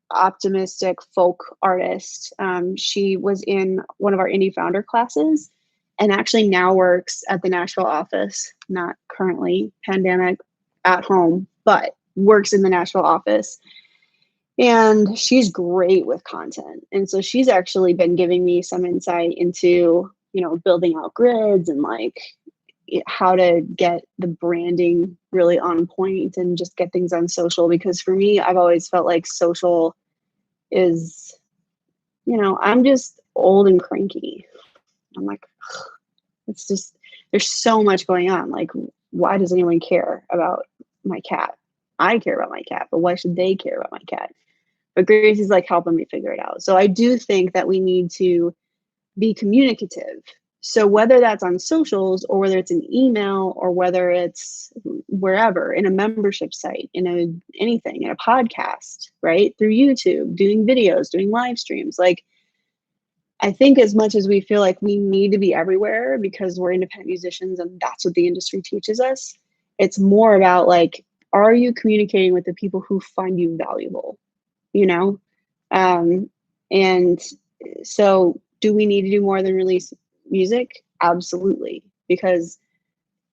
optimistic folk artist. She was in one of our indie founder classes, and actually now works at the Nashville office, not currently, pandemic, at home, but works in the Nashville office. And she's great with content. And so she's actually been giving me some insight into, building out grids and like how to get the branding really on point and just get things on social. Because for me, I've always felt like social is, I'm just old and cranky. I'm like, it's just, there's so much going on. Like, why does anyone care about my cat? I care about my cat, but why should they care about my cat? But Grace is like helping me figure it out. So I do think that we need to be communicative. So whether that's on socials, or whether it's an email, or whether it's wherever, in a membership site, anything, in a podcast, right? Through YouTube, doing videos, doing live streams. Like, I think as much as we feel like we need to be everywhere because we're independent musicians and that's what the industry teaches us, it's more about like, are you communicating with the people who find you valuable? And so do we need to do more than release music? Absolutely. Because,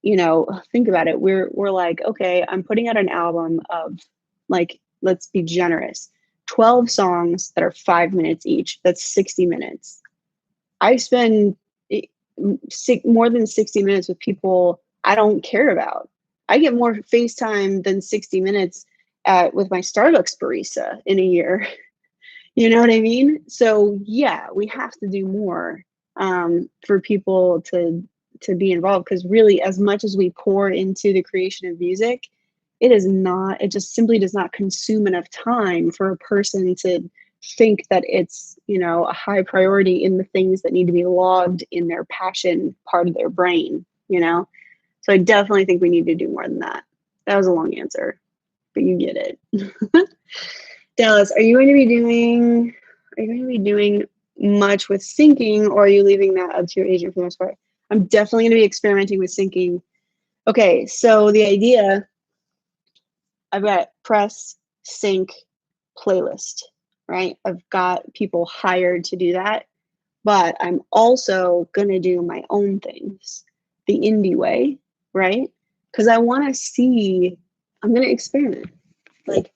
think about it. We're like, okay, I'm putting out an album of, like, let's be generous, 12 songs that are 5 minutes each. That's 60 minutes. I spend more than 60 minutes with people I don't care about. I get more FaceTime than 60 minutes with my Starbucks barista in a year. You know what I mean? So yeah, we have to do more for people to be involved, because really, as much as we pour into the creation of music, it just simply does not consume enough time for a person to think that it's, a high priority in the things that need to be logged in their passion part of their brain, So I definitely think we need to do more than that. That was a long answer, but you get it. Dallas, are you going to be doing much with syncing, or are you leaving that up to your agent for the most part? I'm definitely going to be experimenting with syncing. Okay, so the idea, I've got press, sync, playlist, right? I've got people hired to do that, but I'm also going to do my own things the indie way, right? Because I want to see, I'm going to experiment. Like,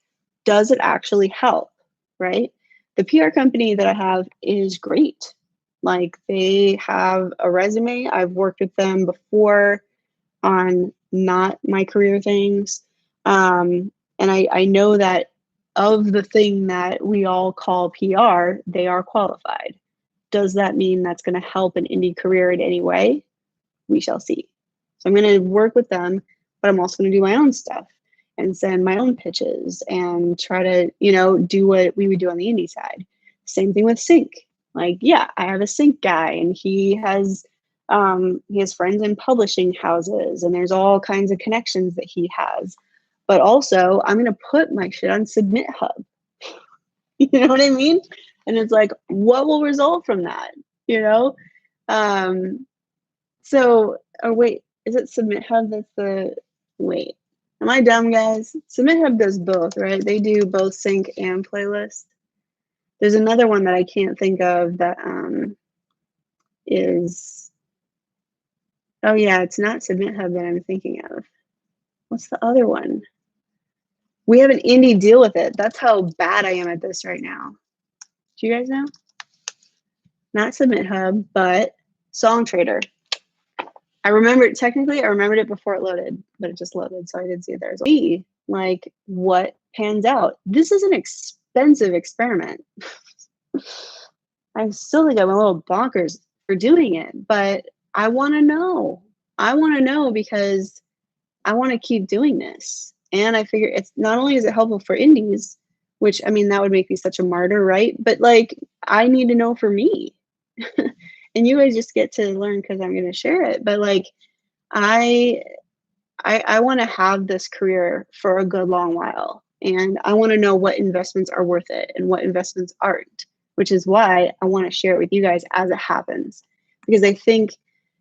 does it actually help, right? The PR company that I have is great. Like, they have a resume. I've worked with them before on not my career things. And I know that of the thing that we all call PR, they are qualified. Does that mean that's going to help an indie career in any way? We shall see. So I'm going to work with them, but I'm also going to do my own stuff and send my own pitches and try to, do what we would do on the indie side. Same thing with sync. Like, yeah, I have a sync guy, and he has friends in publishing houses, and there's all kinds of connections that he has. But also, I'm going to put my shit on Submit Hub. You know what I mean? And it's like, what will result from that? So, oh wait, is it Submit Hub? Wait, Am I dumb, guys? Submit Hub does both, right? They do both sync and playlist. There's another one that I can't think of that is, oh yeah, it's not Submit Hub that I'm thinking of. What's the other one? We have an indie deal with it. That's how bad I am at this right now. Do you guys know? Not Submit Hub, but Song Trader. I remember it, technically I remembered it before it loaded, but it just loaded, so I didn't see it there. So, like, what pans out? This is an expensive experiment. I still think I'm a little bonkers for doing it, but I want to know. I want to know because I want to keep doing this. And I figure it's not only is it helpful for indies, which, I mean, that would make me such a martyr, right? But like, I need to know for me. And you guys just get to learn because I'm going to share it. But like, I want to have this career for a good long while. And I want to know what investments are worth it and what investments aren't, which is why I want to share it with you guys as it happens. Because I think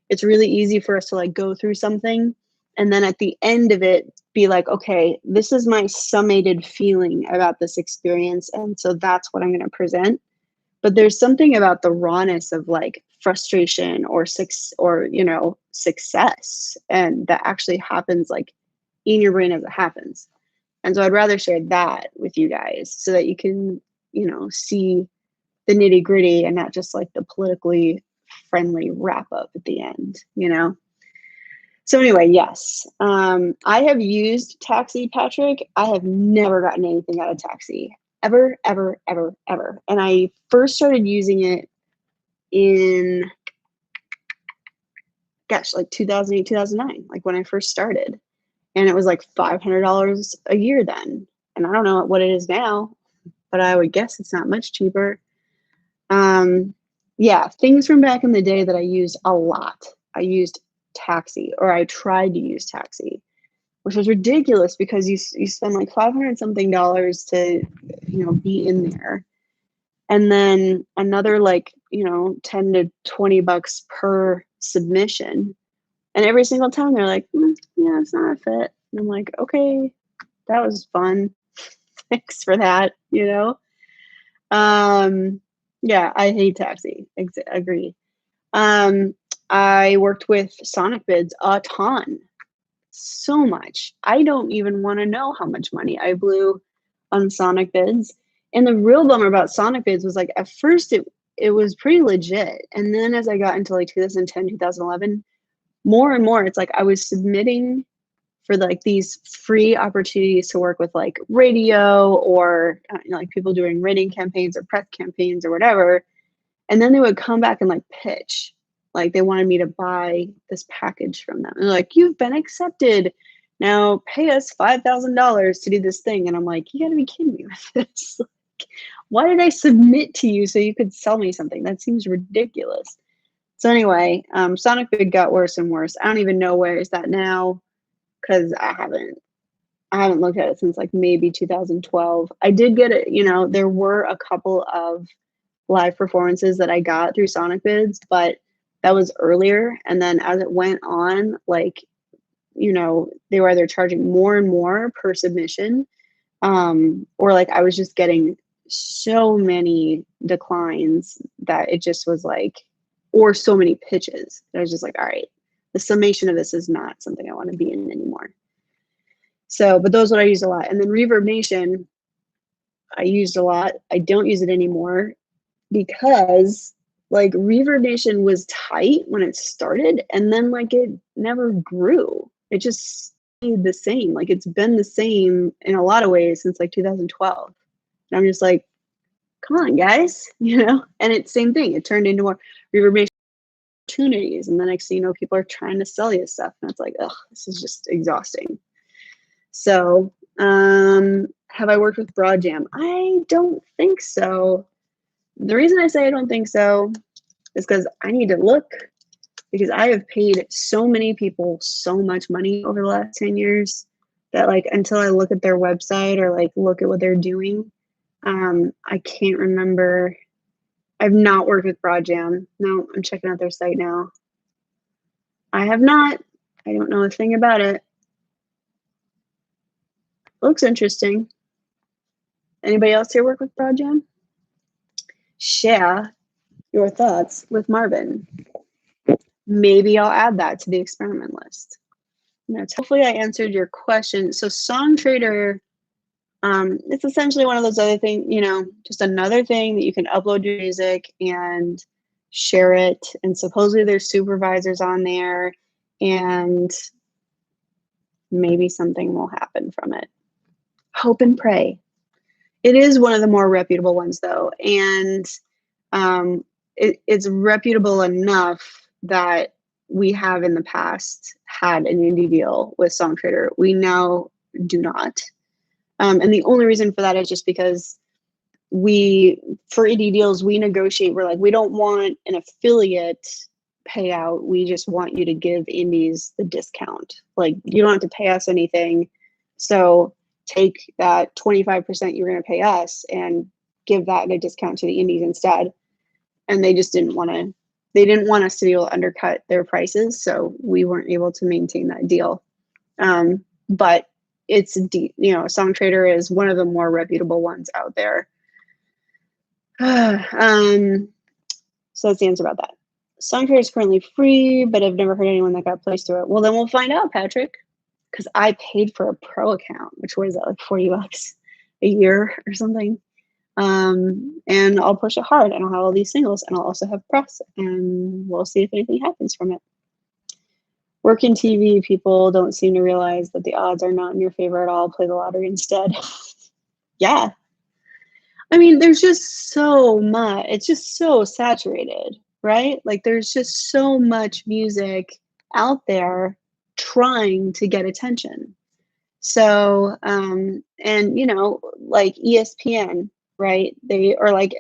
it's really easy for us to like go through something and then at the end of it be like, okay, this is my summated feeling about this experience. And so that's what I'm going to present. But there's something about the rawness of like frustration or success, and that actually happens like in your brain as it happens. And so I'd rather share that with you guys so that you can, see the nitty gritty and not just like the politically friendly wrap up at the end, So anyway, yes, I have used Taxi, Patrick. I have never gotten anything out of Taxi. Ever, ever, ever, ever. And I first started using it in, like 2008, 2009, like when I first started. And it was like $500 a year then. And I don't know what it is now, but I would guess it's not much cheaper. Yeah, things from back in the day that I used a lot. I used Taxi, or I tried to use Taxi, which was ridiculous because you spend like $500 something to, be in there. And then another like, 10 to 20 bucks per submission. And every single time they're like, yeah, it's not a fit. And I'm like, okay, that was fun. Thanks for that, Yeah, I hate Taxi. Agree. I worked with Sonic Bids a ton. So much. I don't even want to know how much money I blew on Sonic Bids. And the real bummer about Sonic Bids was like at first it was pretty legit. And then as I got into like 2010, 2011, more and more it's like I was submitting for like these free opportunities to work with like radio or like people doing rating campaigns or press campaigns or whatever. And then they would come back and like pitch. Like they wanted me to buy this package from them. And they're like, you've been accepted. Now pay us $5,000 to do this thing. And I'm like, you gotta be kidding me with this. Like, why did I submit to you so you could sell me something? That seems ridiculous. So anyway, Sonic Bid got worse and worse. I don't even know where is that now because I haven't looked at it since like maybe 2012. I did get it, there were a couple of live performances that I got through Sonic Bids, but that was earlier. And then as it went on, like, they were either charging more and more per submission, or like I was just getting so many declines that it just was like, or so many pitches. I was just like, all right, the summation of this is not something I want to be in anymore. So, but those what I used a lot. And then Reverb Nation, I used a lot. I don't use it anymore because like Reverb Nation was tight when it started and then like it never grew. It just stayed the same. Like it's been the same in a lot of ways since like 2012. And I'm just like, come on, guys, And it's same thing. It turned into more Reverb Nation opportunities. And the next thing you know, people are trying to sell you stuff. And it's like, ugh, this is just exhausting. So, have I worked with Broadjam? I don't think so. The reason I say I don't think so is because I need to look, because I have paid so many people so much money over the last 10 years that like until I look at their website or like look at what they're doing, I can't remember. I've not worked with Broadjam. No, I'm checking out their site now. I have not. I don't know a thing about it. Looks interesting. Anybody else here work with ProJam? Share your thoughts with Marvin. Maybe I'll add that to the experiment list. Hopefully I answered your question. So SongTrader, it's essentially one of those other things, just another thing that you can upload your music and share it. And supposedly there's supervisors on there, and maybe something will happen from it. Hope and pray. It is one of the more reputable ones, though, and it's reputable enough that we have in the past had an indie deal with SongTrader. We now do not. And the only reason for that is just because for indie deals, we negotiate. We're like, we don't want an affiliate payout. We just want you to give indies the discount. Like, you don't have to pay us anything. So take that 25% you're going to pay us and give that at a discount to the indies instead. And they just didn't want us to be able to undercut their prices. So we weren't able to maintain that deal. But it's, SongTrader is one of the more reputable ones out there. So that's the answer about that. SongTrader is currently free, but I've never heard anyone that got placed to it. Well, then we'll find out, Patrick, because I paid for a pro account, which was like $40 a year or something. And I'll push it hard, and I'll have all these singles, and I'll also have press, and we'll see if anything happens from it. Work in TV, people don't seem to realize that the odds are not in your favor at all. Play the lottery instead. Yeah. I mean, there's just so much, it's just so saturated, right? Like, there's just so much music out there trying to get attention. So, and like ESPN, right? They are like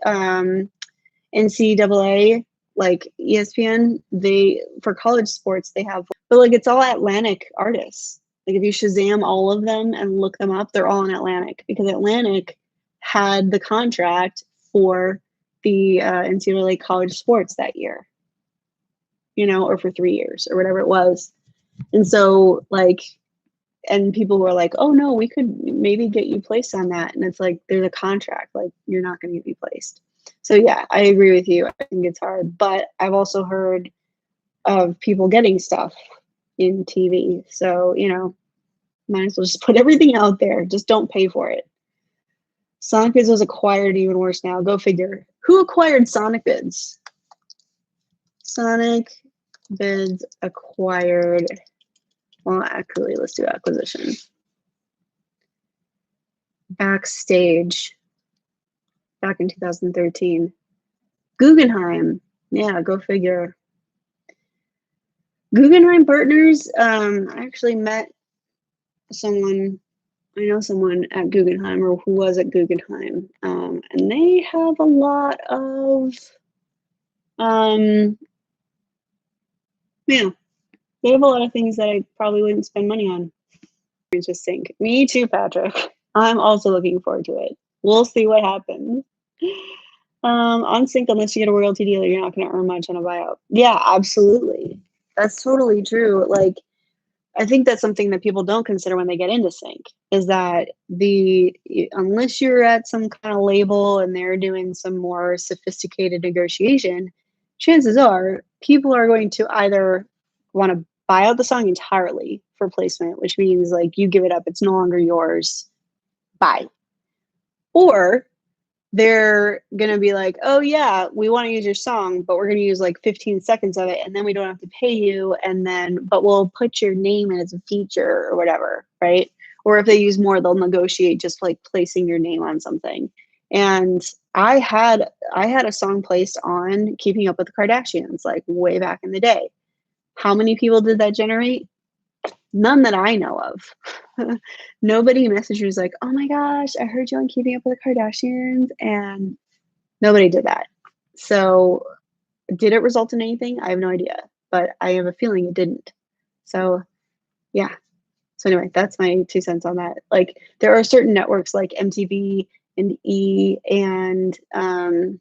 NCAA, like ESPN, for college sports, they have, but like, it's all Atlantic artists. Like, if you Shazam all of them and look them up, they're all in Atlantic, because Atlantic had the contract for the NCAA college sports that year, or for 3 years or whatever it was. And so, like, and people were like, oh no, we could maybe get you placed on that. And it's like, there's a contract, like, you're not going to be placed. So yeah, I agree with you. I think it's hard, but I've also heard of people getting stuff in TV. So, might as well just put everything out there. Just don't pay for it. Sonic Bids was acquired, even worse now. Go figure. Who acquired Sonic Bids? Sonic Bids acquired. Well, actually, let's do acquisition. Backstage. Back in 2013. Guggenheim. Yeah, go figure. Guggenheim Partners. I actually met someone. I know someone at Guggenheim, or who was at Guggenheim, and they have a lot of, they have a lot of things that I probably wouldn't spend money on. Just think. Me too, Patrick. I'm also looking forward to it. We'll see what happens. On sync, unless you get a royalty deal, you're not going to earn much on a buyout. Yeah, absolutely. That's totally true. Like, I think that's something that people don't consider when they get into sync, is that unless you're at some kind of label and they're doing some more sophisticated negotiation, chances are people are going to either want to buy out the song entirely for placement, which means like you give it up, it's no longer yours, bye. Or they're going to be like, oh yeah, we want to use your song, but we're going to use like 15 seconds of it, and then we don't have to pay you, but we'll put your name in as a feature or whatever, right? Or if they use more, they'll negotiate just like placing your name on something. And I had a song placed on Keeping Up with the Kardashians, like way back in the day. How many people did that generate? None that I know of. Nobody messaged me was like, oh my gosh, I heard you on Keeping Up with the Kardashians, and nobody did that. So did it result in anything? I have no idea, but I have a feeling it didn't. So yeah. So anyway, that's my 2 cents on that. Like, there are certain networks like MTV and E, and I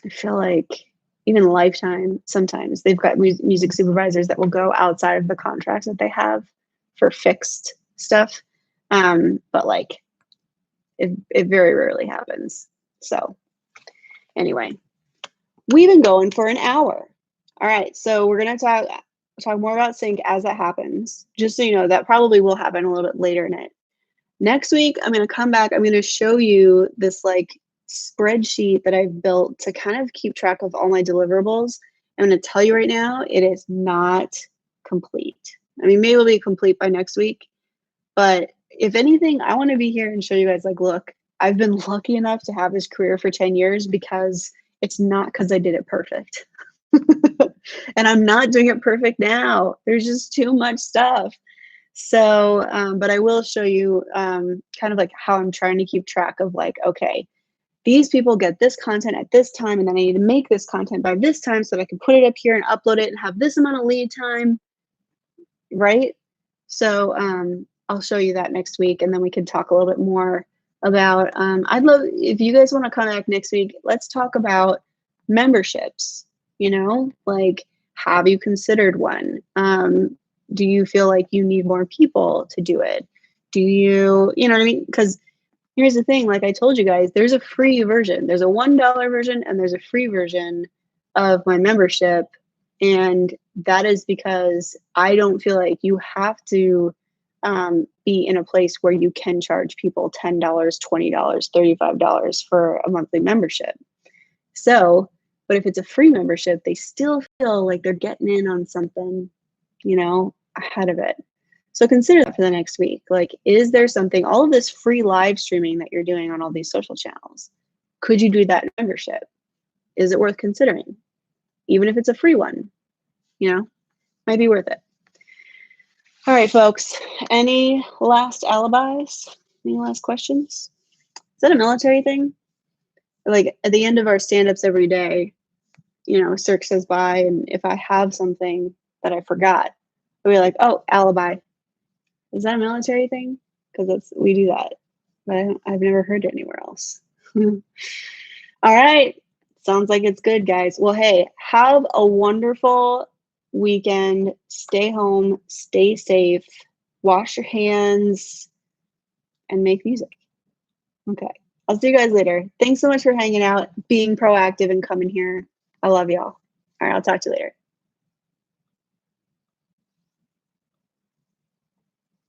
feel like even Lifetime, sometimes they've got music supervisors that will go outside of the contracts that they have for fixed stuff. But like it very rarely happens. So anyway, we've been going for an hour. All right, so we're gonna talk more about sync as that happens. Just so you know, that probably will happen a little bit later in it. Next week, I'm gonna come back. I'm gonna show you this like spreadsheet that I've built to kind of keep track of all my deliverables. I'm gonna tell you right now, it is not complete. I mean, maybe it'll be complete by next week, but if anything, I want to be here and show you guys like, look, I've been lucky enough to have this career for 10 years because it's not because I did it perfect. And I'm not doing it perfect now. There's just too much stuff. So, but I will show you kind of like how I'm trying to keep track of like, okay, these people get this content at this time, and then I need to make this content by this time so that I can put it up here and upload it and have this amount of lead time, right? So I'll show you that next week, and then we can talk a little bit more about, I'd love, if you guys want to come back next week, let's talk about memberships, you know, like, have you considered one? Do you feel like you need more people to do it? Do you, you know what I mean? Because here's the thing, like I told you guys, there's a free version. There's a $1 version and there's a free version of my membership. And that is because I don't feel like you have to be in a place where you can charge people $10, $20, $35 for a monthly membership. So, but if it's a free membership, they still feel like they're getting in on something, you know, ahead of it. So consider that for the next week. Like, is there something, all of this free live streaming that you're doing on all these social channels, could you do that in membership? Is it worth considering? Even if it's a free one, you know, might be worth it. All right, folks, any last alibis? Any last questions? Is that a military thing? Like at the end of our stand-ups every day, you know, Cirque says bye, and if I have something that I forgot, I'll be like, oh, alibi. Is that a military thing? Because we do that, but I've never heard it anywhere else. All right, sounds like it's good, guys. Well, hey, have a wonderful weekend. Stay home, stay safe, wash your hands, and make music. Okay, I'll see you guys later. Thanks so much for hanging out, being proactive, and coming here. I love y'all. All right, I'll talk to you later.